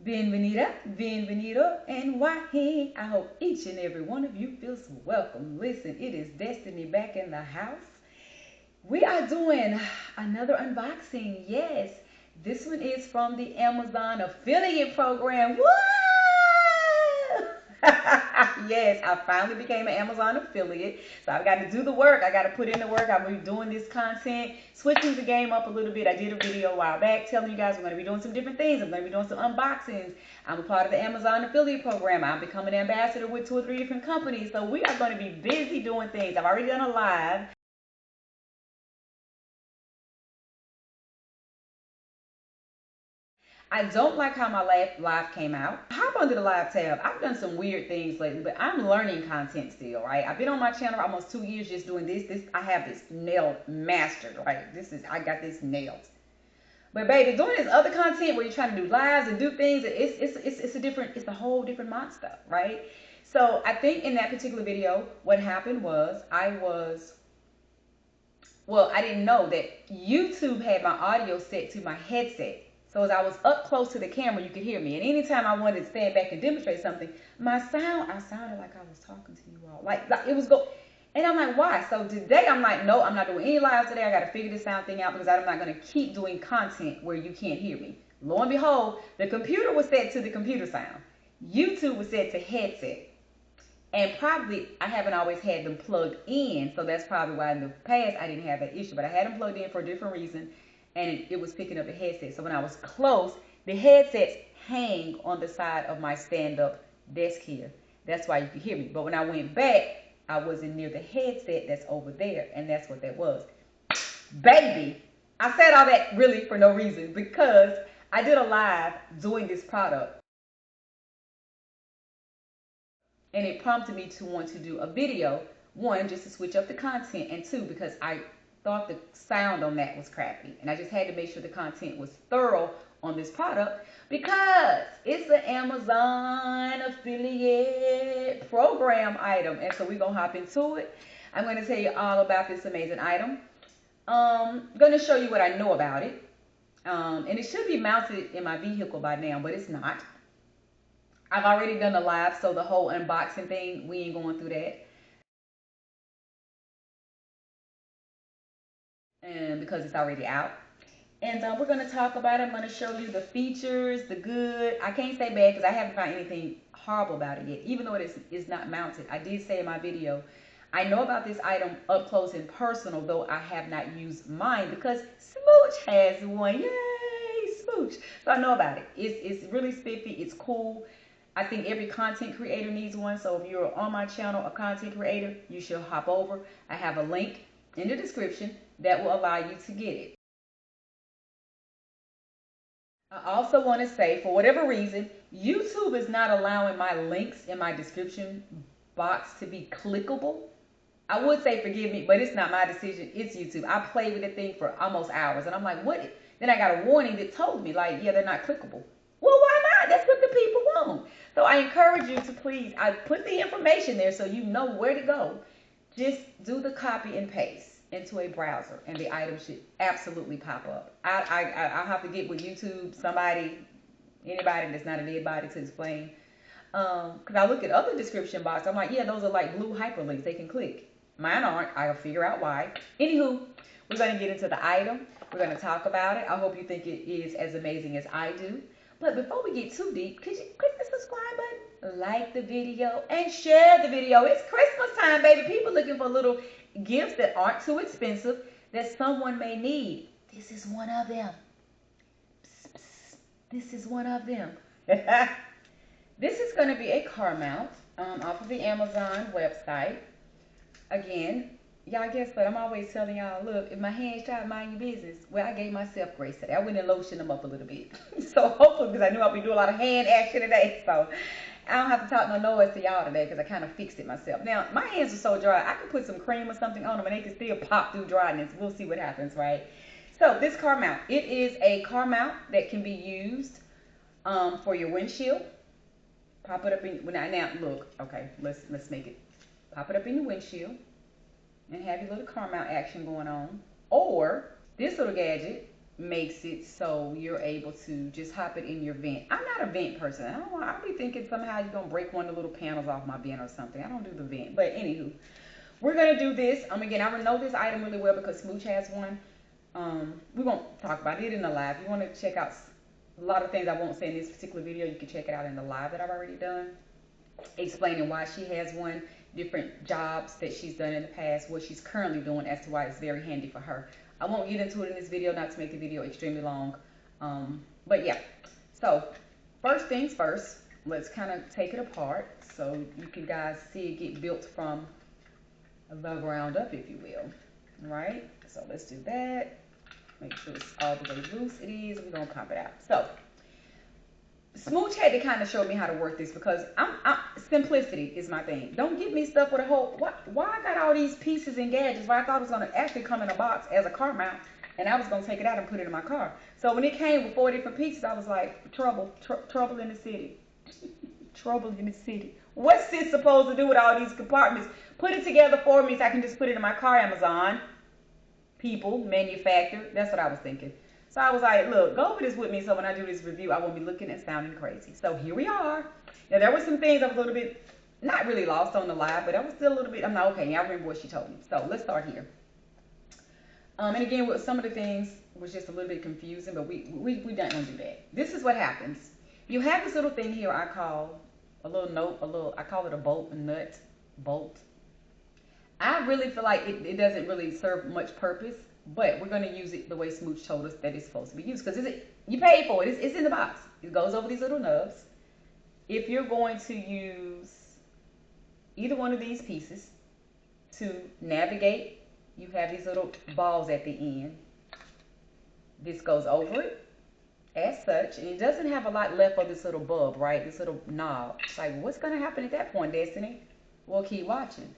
Bienvenida, bienvenido, and wahi. I hope each and every one of you feels welcome. Listen, it is Destiny back in the house. We are doing another unboxing. Yes, this one is from the Amazon affiliate program. What? Yes, I finally became an Amazon affiliate. So I've got to do the work. I got to put in the work. I'm doing this content, switching the game up a little bit. I did a video a while back telling you guys we're going to be doing some different things. I'm going to be doing some unboxings. I'm a part of the Amazon affiliate program. I'm becoming an ambassador with 2 or 3 different companies. So we are going to be busy doing things. I've already done a live. I don't like how my live came out. Hop under the live tab. I've done some weird things lately, but I'm learning content still, right? I've been on my channel almost 2 years just doing this. I have this nailed mastered, right? I got this nailed. But baby, doing this other content where you're trying to do lives and do things, it's a whole different monster, right? So I think in that particular video, what happened was I didn't know that YouTube had my audio set to my headset. So as I was up close to the camera, you could hear me. And anytime I wanted to stand back and demonstrate something, I sounded like I was talking to you all. Like it was and I'm like, why? So today I'm like, no, I'm not doing any lives today. I got to figure this sound thing out because I'm not going to keep doing content where you can't hear me. Lo and behold, the computer was set to the computer sound. YouTube was set to headset. And probably I haven't always had them plugged in. So that's probably why in the past I didn't have that issue. But I had them plugged in for a different reason. And it was picking up the headset. So when I was close, the headsets hang on the side of my stand-up desk here. That's why you could hear me. But when I went back, I wasn't near the headset that's over there. And that's what that was. Baby, I said all that really for no reason because I did a live doing this product. And it prompted me to want to do a video. 1, just to switch up the content. And 2, because I thought the sound on that was crappy. And I just had to make sure the content was thorough on this product because it's an Amazon affiliate program item. And so we're going to hop into it. I'm going to tell you all about this amazing item. I'm going to show you what I know about it. And it should be mounted in my vehicle by now, but it's not. I've already done a live, so the whole unboxing thing, we ain't going through that. And because it's already out. And we're going to talk about it. I'm going to show you the features, the good. I can't say bad because I haven't found anything horrible about it yet, even though it is not mounted. I did say in my video, I know about this item up close and personal, though I have not used mine because Smooch has one. Yay, Smooch. So I know about it. It's really spiffy. It's cool. I think every content creator needs one. So if you're on my channel, a content creator, you should hop over. I have a link in the description that will allow you to get it. I also want to say, for whatever reason, YouTube is not allowing my links in my description box to be clickable. I would say forgive me, but it's not my decision. It's YouTube. I played with the thing for almost hours, and I'm like, what? Then I got a warning that told me, like, yeah, they're not clickable. Well, why not? That's what the people want. So I encourage you to please, I put the information there so you know where to go. Just do the copy and paste into a browser and the item should absolutely pop up. I'll have to get with YouTube, anybody that's not a dead body to explain. Because I look at other description boxes, I'm like, yeah, those are like blue hyperlinks. They can click. Mine aren't. I'll figure out why. Anywho, we're going to get into the item. We're going to talk about it. I hope you think it is as amazing as I do. But before we get too deep, could you click the subscribe button, like the video, and share the video? It's Christmas time, baby. People looking for little gifts that aren't too expensive that someone may need. This is one of them. Psst, psst. This is one of them. This is going to be a car mount off of the Amazon website. Again, y'all guess what? I'm always telling y'all, look, if my hands try to mind your business, well, I gave myself grace today. I went and lotioned them up a little bit. So hopefully, because I knew I'd be doing a lot of hand action today, so I don't have to talk no noise to y'all today because I kind of fixed it myself. Now, my hands are so dry, I could put some cream or something on them and they can still pop through dryness. We'll see what happens, right? So this car mount, it is a car mount that can be used for your windshield. Pop it up in, now look, okay, let's make it. Pop it up in your windshield and have your little car mount action going on. Or this little gadget makes it so you're able to just hop it in your vent. I'm not a vent person. I'll be thinking somehow you're gonna break one of the little panels off my vent or something. I don't do the vent. But anywho, we're gonna do this. Again, I know this item really well because Smooch has one. We won't talk about it in the live. You want to check out a lot of things I won't say in this particular video. You can check it out in the live that I've already done, explaining why she has one, different jobs that she's done in the past, what she's currently doing as to why it's very handy for her. I won't get into it in this video, not to make the video extremely long. But yeah, so first things first, let's kind of take it apart so you can guys see it get built from the ground up, if you will. Right? So let's do that. Make sure it's all the way loose. It is. We're going to pop it out. So Smooch had to kind of show me how to work this because simplicity is my thing. Don't give me stuff with a whole, why I got all these pieces and gadgets where I thought it was going to actually come in a box as a car mount and I was going to take it out and put it in my car. So when it came with 4 different pieces, I was like, trouble in the city. Trouble in the city. What's this supposed to do with all these compartments? Put it together for me so I can just put it in my car, Amazon. People, manufactured. That's what I was thinking. So I was like, look, go over this with me so when I do this review, I won't be looking and sounding crazy. So here we are. Now, there were some things I was a little bit, not really lost on the live, but I was still a little bit, I'm like, okay, I remember what she told me. So let's start here. And again, with some of the things was just a little bit confusing, but we don't want to do that. This is what happens. You have this little thing here I call a little note, I call it a bolt, a nut, bolt. I really feel like it doesn't really serve much purpose. But we're going to use it the way Smooch told us that it's supposed to be used. Because you paid for it. It's in the box. It goes over these little nubs. If you're going to use either one of these pieces to navigate, you have these little balls at the end. This goes over it as such. And it doesn't have a lot left of this little bulb, right? This little knob. It's like, what's going to happen at that point, Destiny? Well, keep watching.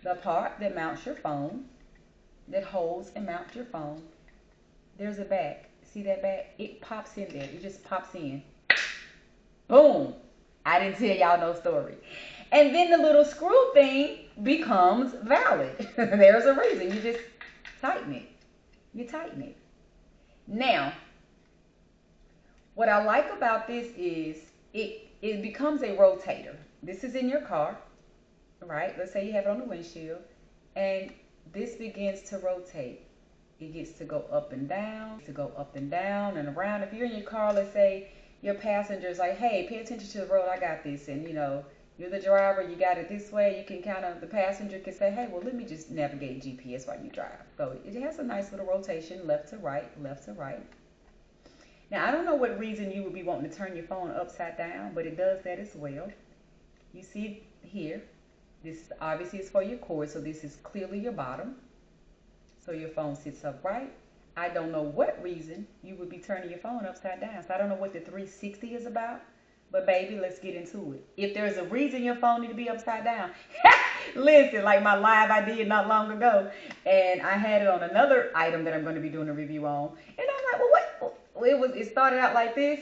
The part that mounts your phone, that holds and mounts your phone, there's a back. See that back? It pops in there. It just pops in. Boom. I didn't tell y'all no story. And then the little screw thing becomes valid. There's a reason. You just tighten it. You tighten it. Now, what I like about this is it becomes a rotator. This is in your car, right? Let's say you have it on the windshield. And this begins to rotate. It gets to go up and down, and around. If you're in your car, let's say your passenger's like, hey, pay attention to the road, I got this. And you know, you're the driver, you got it this way. You can kind of, the passenger can say, hey, well, let me just navigate GPS while you drive. So it has a nice little rotation, left to right, left to right. Now, I don't know what reason you would be wanting to turn your phone upside down, but it does that as well. You see here. This obviously is for your cord, so this is clearly your bottom. So your phone sits upright. I don't know what reason you would be turning your phone upside down. So I don't know what the 360 is about, but baby, let's get into it. If there's a reason your phone need to be upside down, listen, like my live I did not long ago, and I had it on another item that I'm going to be doing a review on, and I'm like, well, what? It started out like this.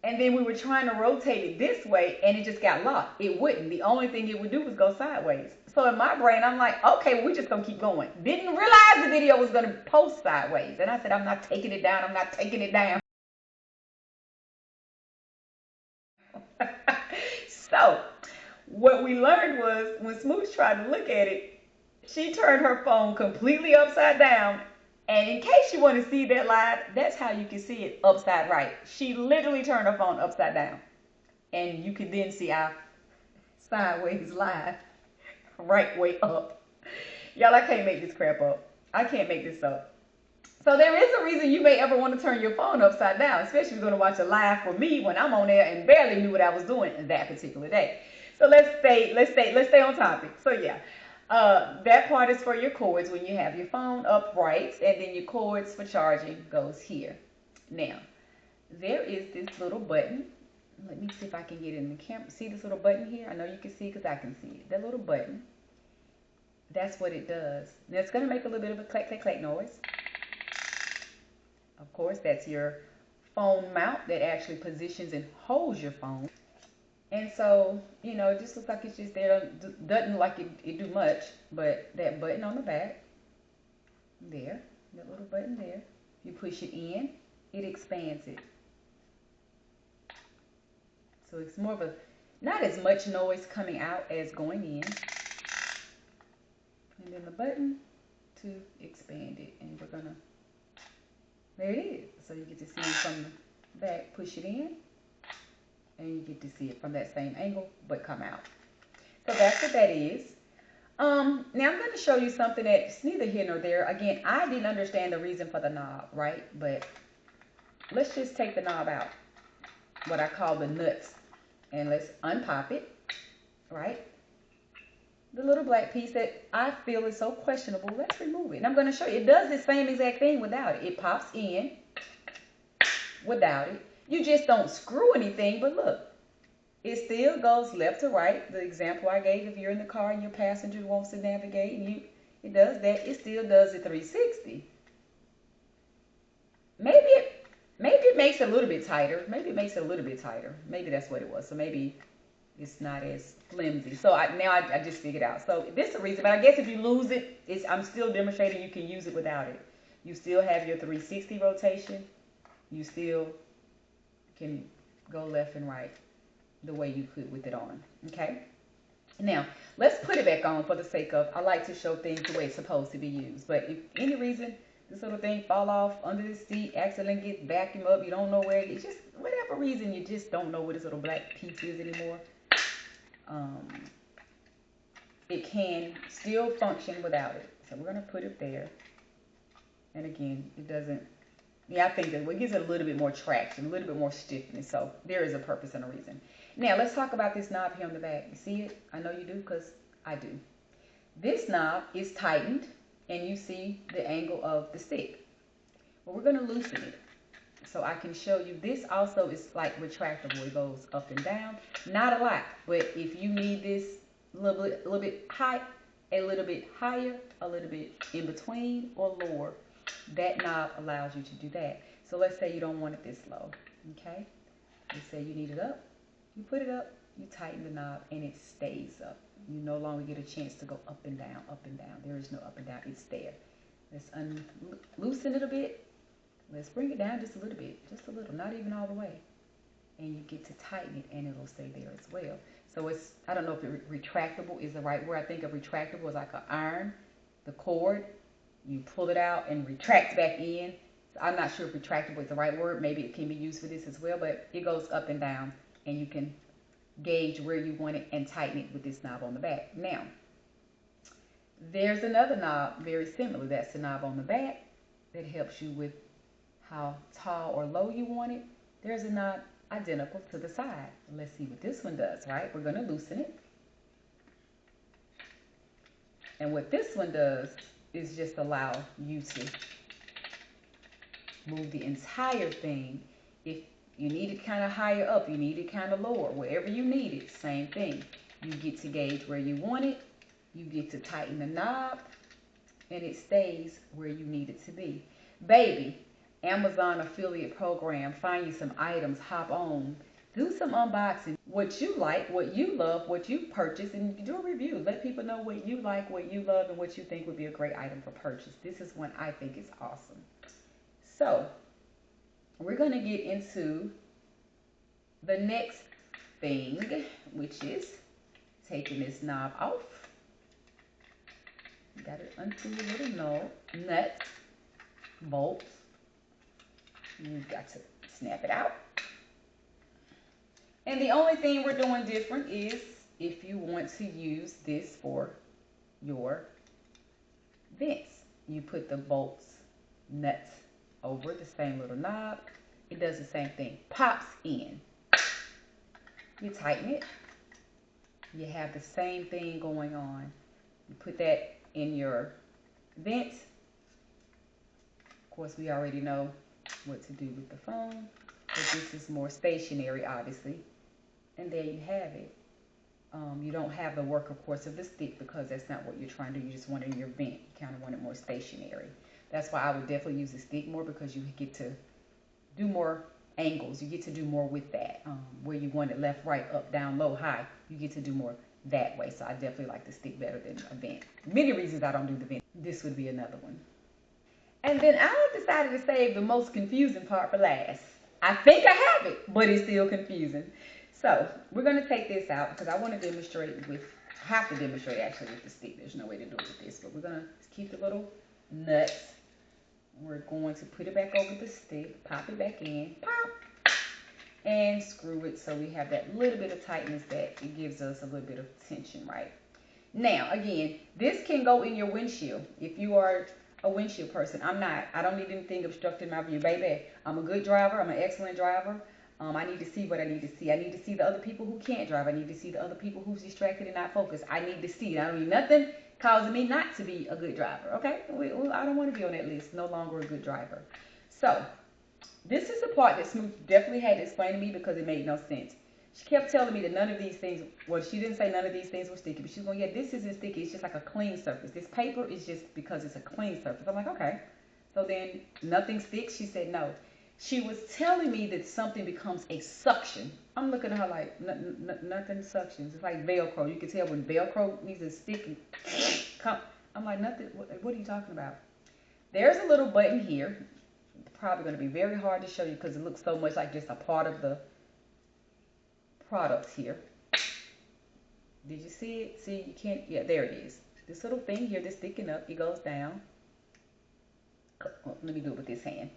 And then we were trying to rotate it this way, and it just got locked. It wouldn't. The only thing it would do was go sideways. So in my brain, I'm like, okay, well, we're just going to keep going. Didn't realize the video was going to post sideways. And I said, I'm not taking it down. I'm not taking it down. So what we learned was when Smooch tried to look at it, she turned her phone completely upside down. And in case you want to see that live, that's how you can see it upside right. She literally turned her phone upside down. And you can then see our sideways live, right way up. Y'all, I can't make this crap up. I can't make this up. So there is a reason you may ever want to turn your phone upside down, especially if you're going to watch a live for me when I'm on there and barely knew what I was doing that particular day. So let's stay on topic. So yeah. That part is for your cords when you have your phone upright, and then your cords for charging goes here. Now, there is this little button. Let me see if I can get it in the camera. See this little button here? I know you can see because I can see it. That little button, that's what it does. Now, it's going to make a little bit of a clack, clack, clack noise. Of course, that's your phone mount that actually positions and holds your phone. And so, you know, it just looks like it's just there. Doesn't like it do much, but that button on the back, there, that little button there, You push it in, it expands it. So it's more of a, not as much noise coming out as going in. And then the button to expand it. And we're gonna, there it is. So you get to see it from the back, push it in, and you get to see it from that same angle, but come out. So that's what that is. Now I'm going to show you something that's neither here nor there. Again, I didn't understand the reason for the knob, right? But let's just take the knob out, what I call the nuts, and let's unpop it, right? The little black piece that I feel is so questionable, let's remove it. And I'm going to show you. It does the same exact thing without it. It pops in without it. You just don't screw anything, but look. It still goes left to right. The example I gave, if you're in the car and your passenger wants to navigate and it does that, it still does the 360. Maybe it makes it a little bit tighter. Maybe it makes it a little bit tighter. Maybe that's what it was. So maybe it's not as flimsy. So now I just figured out. So this is the reason. But I guess if you lose it, I'm still demonstrating you can use it without it. You still have your 360 rotation. You still can go left and right the way you could with it on. Okay, now let's put it back on for the sake of, I like to show things the way it's supposed to be used. But if any reason this little thing fall off under the seat, accidentally get vacuum up, you don't know where it is, just whatever reason you just don't know where this little black piece is anymore, it can still function without it. So we're going to put it there. And again, it doesn't, yeah, I think that it gives it a little bit more traction, a little bit more stiffness. So there is a purpose and a reason. Now let's talk about this knob here on the back. You see it? I know you do because I do. This knob is tightened and you see the angle of the stick. Well, we're going to loosen it so I can show you. This also is like retractable. It goes up and down. Not a lot, but if you need this a little bit high, a little bit higher, a little bit in between or lower, that knob allows you to do that. So let's say you don't want it this low, okay? Let's say you need it up. You put it up, you tighten the knob, and it stays up. You no longer get a chance to go up and down, up and down. There is no up and down. It's there. Let's loosen it a bit. Let's bring it down just a little bit, just a little, not even all the way. And you get to tighten it, and it'll stay there as well. So it's, I don't know if retractable is the right word. I think of retractable as like an iron, the cord. You pull it out and retracts back in. So I'm not sure if retractable is the right word. Maybe it can be used for this as well, but it goes up and down. And you can gauge where you want it and tighten it with this knob on the back. Now, there's another knob very similar. That's the knob on the back that helps you with how tall or low you want it. There's a knob identical to the side. Let's see what this one does, right? We're going to loosen it. And what this one does is just allow you to move the entire thing. If you need it kind of higher up, you need it kind of lower, wherever you need it, same thing. You get to gauge where you want it, you get to tighten the knob, and it stays where you need it to be. Baby, Amazon affiliate program, find you some items, hop on, do some unboxing, what you like, what you love, what you purchase, and do a review. Let people know what you like, what you love, and what you think would be a great item for purchase. This is one I think is awesome. So, we're going to get into the next thing, which is taking this knob off. You got to undo your little nuts, bolts. You've got to snap it out. And the only thing we're doing different is if you want to use this for your vents. You put the bolts, nuts over the same little knob. It does the same thing. Pops in. You tighten it. You have the same thing going on. You put that in your vents. Of course, we already know what to do with the phone. But this is more stationary, obviously. And there you have it. You don't have the work, of course, of the stick because that's not what you're trying to do. You just want it in your vent. You kind of want it more stationary. That's why I would definitely use the stick more because you get to do more angles. You get to do more with that. Where you want it left, right, up, down, low, high. You get to do more that way. So I definitely like the stick better than a vent. Many reasons I don't do the vent. This would be another one. And then I decided to save the most confusing part for last. I think I have it, but it's still confusing. So we're going to take this out because I want to demonstrate with, have to demonstrate actually with the stick. There's no way to do it with this, but we're going to keep the little nuts. We're going to put it back over the stick, pop it back in, pop, and screw it so we have that little bit of tightness that it gives us a little bit of tension, right? Now, again, this can go in your windshield. If you are a windshield person, I'm not. I don't need anything obstructing my view, baby. I'm a good driver. I'm an excellent driver. I need to see what I need to see. I need to see the other people who can't drive. I need to see the other people who's distracted and not focused. I need to see it. I don't need nothing causing me not to be a good driver, okay? I don't want to be on that list. No longer a good driver. So, this is the part that Smooth definitely had to explain to me because it made no sense. She kept telling me that none of these things, well, she didn't say none of these things were sticky, but she was going, yeah, this isn't sticky. It's just like a clean surface. This paper is just because it's a clean surface. I'm like, okay. So then nothing sticks? She said no. She was telling me that something becomes a suction. I'm looking at her like, nothing suctions. It's like Velcro. You can tell when Velcro needs to stick and come. I'm like, nothing. What are you talking about? There's a little button here. Probably going to be very hard to show you because it looks so much like just a part of the products here. Did you see it? See, you can't, yeah, there it is. This little thing here that's sticking up, it goes down. Let me do it with this hand.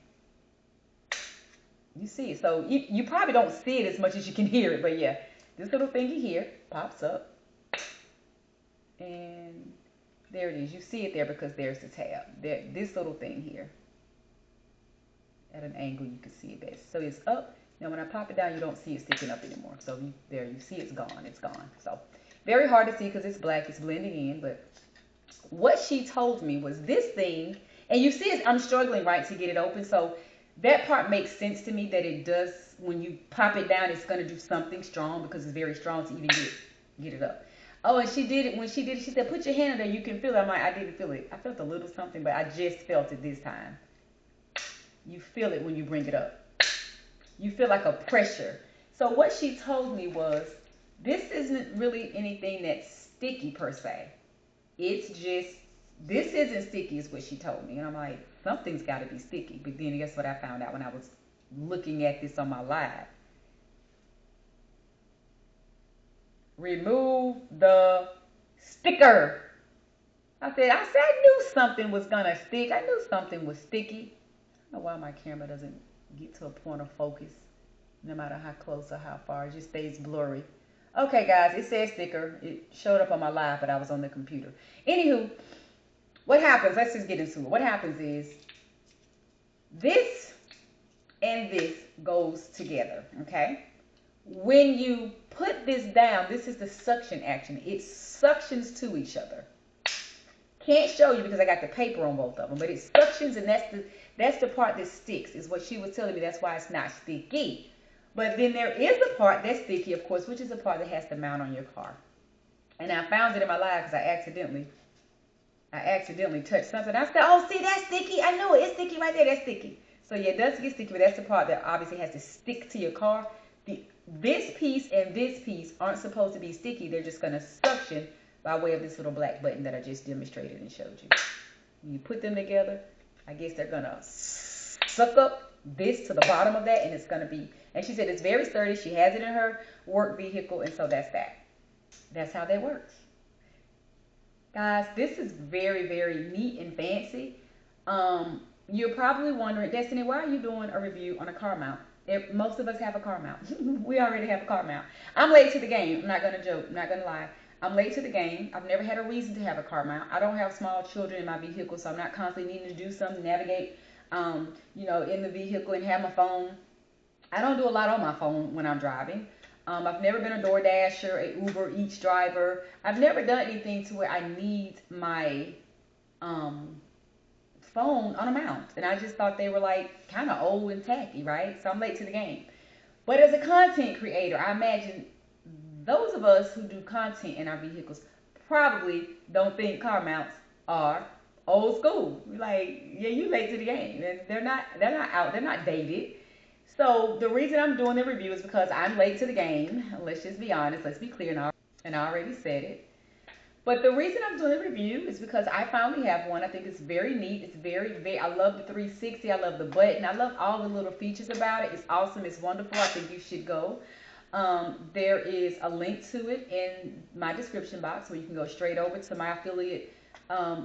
You see it. So you probably don't see it as much as you can hear it, but yeah, this little thingy here pops up. And there it is. You see it there because there's the tab. There, this little thing here. At an angle, you can see it best. So it's up. Now, when I pop it down, you don't see it sticking up anymore. So there, you see it's gone. It's gone. So very hard to see because it's black. It's blending in. But what she told me was this thing, and you see I'm struggling, right, to get it open. So that part makes sense to me that it does, when you pop it down, it's going to do something strong because it's very strong to even get it up. Oh, and she did it. When she did it, she said, put your hand in there. You can feel it. I'm like, I didn't feel it. I felt a little something, but I just felt it this time. You feel it when you bring it up. You feel like a pressure. So what she told me was, this isn't really anything that's sticky per se. It's just, this isn't sticky is what she told me. And I'm like, something's got to be sticky. But then guess what I found out when I was looking at this on my live? Remove the sticker. I knew something was going to stick. I knew something was sticky. I don't know why my camera doesn't get to a point of focus, no matter how close or how far. It just stays blurry. Okay, guys, it says sticker. It showed up on my live, but I was on the computer. Anywho, what happens? Let's just get into it. What happens is this and this goes together, okay? When you put this down, this is the suction action. It suctions to each other. Can't show you because I got the paper on both of them, but it suctions, and that's the part that sticks, is what she was telling me. That's why it's not sticky. But then there is a part that's sticky, of course, which is the part that has to mount on your car. And I found it in my life because I accidentally touched something. I said, oh, see, that's sticky. I knew it. It's sticky right there. That's sticky. So yeah, it does get sticky, but that's the part that obviously has to stick to your car. This piece and this piece aren't supposed to be sticky. They're just going to suction by way of this little black button that I just demonstrated and showed you. When you put them together, I guess they're going to suck up this to the bottom of that, and it's going to be, and she said it's very sturdy. She has it in her work vehicle, and so that's that. That's how that works. Guys, this is very, very neat and fancy. You're probably wondering, Destiny, why are you doing a review on a car mount? Most of us have a car mount. We already have a car mount. I'm late to the game. I'm not going to joke. I'm not going to lie. I'm late to the game. I've never had a reason to have a car mount. I don't have small children in my vehicle, so I'm not constantly needing to do something, navigate, in the vehicle and have my phone. I don't do a lot on my phone when I'm driving. I've never been a DoorDasher, a Uber Eats driver. I've never done anything to where I need my phone on a mount. And I just thought they were like kind of old and tacky, right? So I'm late to the game. But as a content creator, I imagine those of us who do content in our vehicles probably don't think car mounts are old school. Like, yeah, you late to the game. They're not out. They're not dated. So the reason I'm doing the review is because I'm late to the game. Let's just be honest. Let's be clear. And I already said it. But the reason I'm doing a review is because I finally have one. I think it's very neat. It's very, I love the 360. I love the button. I love all the little features about it. It's awesome. It's wonderful. I think you should go. There is a link to it in my description box where you can go straight over to my affiliate,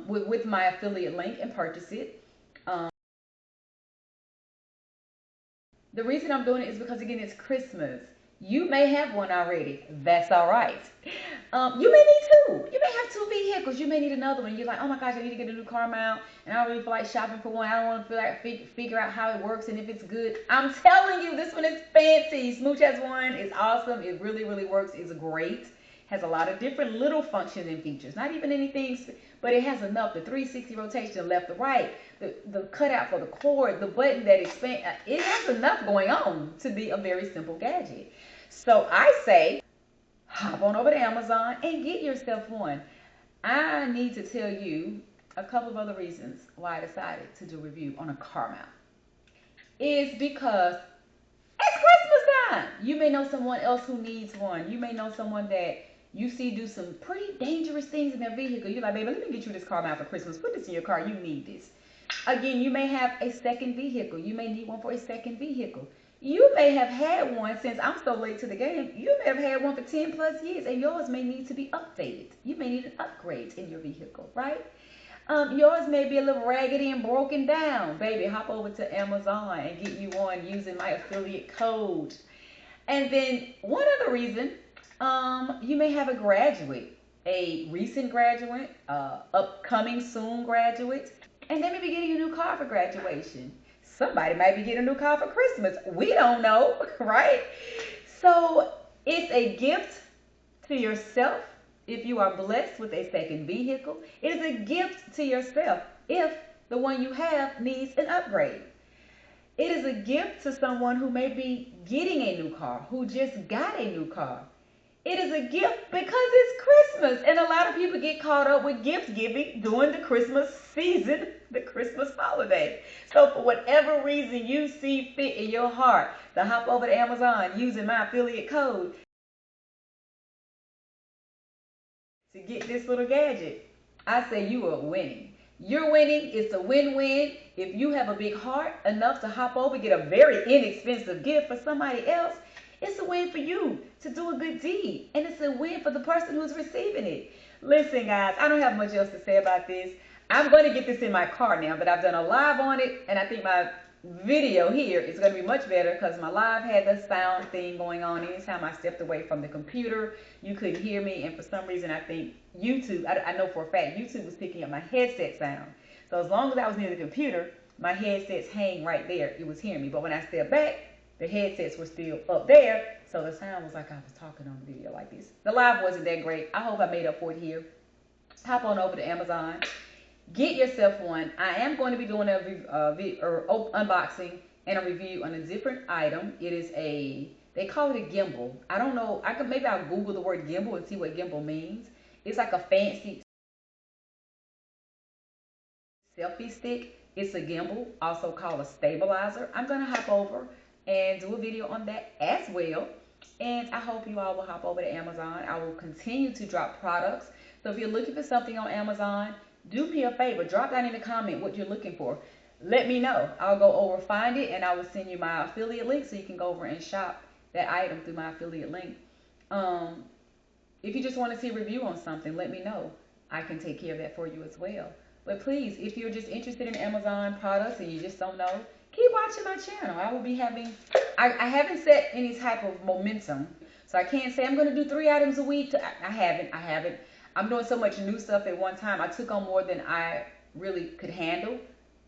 with my affiliate link and purchase it. The reason I'm doing it is because, again, it's Christmas. You may have one already. That's all right. You may need two. You may have two vehicles. You may need another one. You're like, oh my gosh, I need to get a new car mount, and I don't really feel like shopping for one. I don't want to feel like figure out how it works and if it's good. I'm telling you, this one is fancy. Smooch has one. It's awesome. It really, really works. It's great. Has a lot of different little functions and features. Not even anything, but it has enough. The 360 rotation left to right, the cutout for the cord, the button that expands. It has enough going on to be a very simple gadget. So I say, hop on over to Amazon and get yourself one. I need to tell you a couple of other reasons why I decided to do a review on a car mount. Is because it's Christmas time. You may know someone else who needs one. You may know someone that you see do some pretty dangerous things in their vehicle. You're like, baby, let me get you this car mount for Christmas. Put this in your car. You need this. Again, you may have a second vehicle. You may need one for a second vehicle. You may have had one, since I'm so late to the game, you may have had one for 10 plus years, and yours may need to be updated. You may need an upgrade in your vehicle, right? Yours may be a little raggedy and broken down. Baby, hop over to Amazon and get you one using my affiliate code. And then one other reason, you may have a graduate, a recent graduate, upcoming soon graduate, and they may be getting a new car for graduation. Somebody might be getting a new car for Christmas. We don't know, right? So it's a gift to yourself if you are blessed with a second vehicle. It is a gift to yourself if the one you have needs an upgrade. It is a gift to someone who may be getting a new car, who just got a new car. It is a gift because it's Christmas, and a lot of people get caught up with gift giving during the Christmas season, the Christmas holiday. So for whatever reason you see fit in your heart to hop over to Amazon using my affiliate code to get this little gadget, I say you are winning. You're winning. It's a win-win. If you have a big heart enough to hop over, get a very inexpensive gift for somebody else, it's a win for you to do a good deed. And it's a win for the person who's receiving it. Listen, guys, I don't have much else to say about this. I'm going to get this in my car now, but I've done a live on it, and I think my video here is going to be much better because my live had the sound thing going on. Anytime I stepped away from the computer, you couldn't hear me, and for some reason I think YouTube, I know for a fact, YouTube was picking up my headset sound. So as long as I was near the computer, my headsets hang right there. It was hearing me, but when I stepped back, the headsets were still up there, so the sound was like I was talking on the video like this. The live wasn't that great. I hope I made up for it here. Hop on over to Amazon. Get yourself one. I am going to be doing a unboxing and a review on a different item. It is they call it a gimbal. I don't know. Maybe I'll Google the word gimbal and see what gimbal means. It's like a fancy selfie stick. It's a gimbal, also called a stabilizer. I'm going to hop over and do a video on that as well. And I hope you all will hop over to Amazon. I will continue to drop products. So if you're looking for something on Amazon, do me a favor. Drop down in the comment what you're looking for. Let me know. I'll go over, find it, and I will send you my affiliate link so you can go over and shop that item through my affiliate link. If you just want to see a review on something, let me know. I can take care of that for you as well. But please, if you're just interested in Amazon products and you just don't know, keep watching my channel. I will be having, I haven't set any type of momentum. So I can't say I'm going to do 3 items a week. I haven't. I'm doing so much new stuff at one time. I took on more than I really could handle.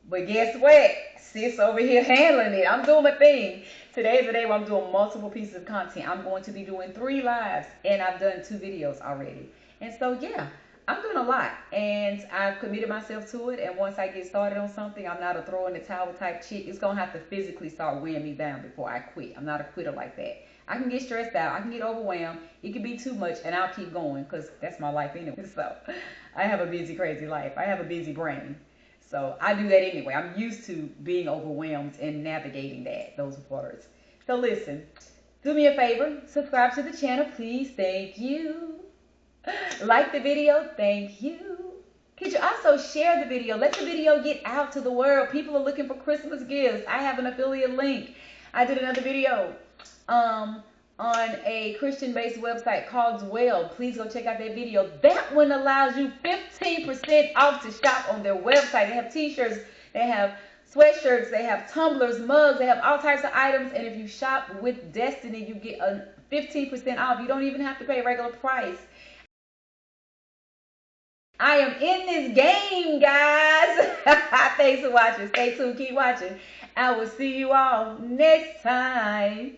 But guess what? Sis over here handling it. I'm doing my thing. Today's the day where I'm doing multiple pieces of content. I'm going to be doing 3 lives, and I've done 2 videos already. And so, yeah, I'm doing a lot, and I've committed myself to it. And once I get started on something, I'm not a throw in the towel type chick. It's going to have to physically start weighing me down before I quit. I'm not a quitter like that. I can get stressed out. I can get overwhelmed. It can be too much, and I'll keep going because that's my life anyway. So I have a busy, crazy life. I have a busy brain. So I do that anyway. I'm used to being overwhelmed and navigating those words. So listen, do me a favor. Subscribe to the channel, please. Thank you. Like the video? Thank you. Could you also share the video? Let the video get out to the world. People are looking for Christmas gifts. I have an affiliate link. I did another video on a Christian-based website called Dwell. Please go check out that video. That one allows you 15% off to shop on their website. They have t-shirts, they have sweatshirts, they have tumblers, mugs, they have all types of items. And if you shop with Destiny, you get a 15% off. You don't even have to pay regular price. I am in this game, guys. Thanks for watching. Stay tuned. Keep watching. I will see you all next time.